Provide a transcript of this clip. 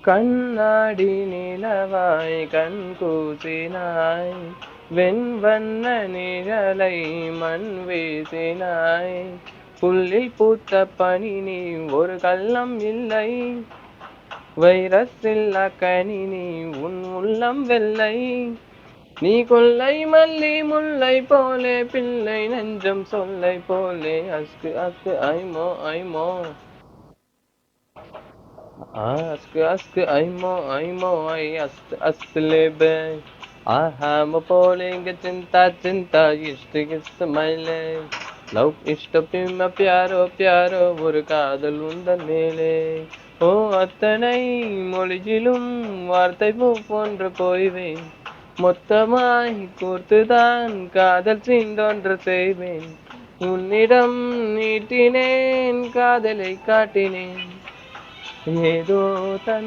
கண்ணாடி நிலவாய் கண் கூசினாய், வெண்வண்ண நிழலை மண் வீசினாய். புல்லில் பூத்த பனி நீ ஒரு கள்ளம் இல்லை, வைரஸில்லா கனி நீ உன் உள்ளம் வெள்ளை. நீ கொல்லை மல்லி முல்லை போலே, பிள்ளை நெஞ்சம் சொல்லை போலே. அஸ்கு அஸ்கு ஐமோ ஐமோ, ask ask I'm I ask lebe. I am a falling chinta chinta is my leg. Love is to be my piaro piaro ஒரு காதல் உந்தன் மேலே. ஓ அத்தனை மொழியிலும் வார்த்தை பூ போன்று போய்வேன், மொத்தமாய் கோர்த்துதான் காதல் சீண்டொன்று செய்வேன். உன்னிடம் நீட்டினேன் காதலை காட்டினேன், ஏதோ தன்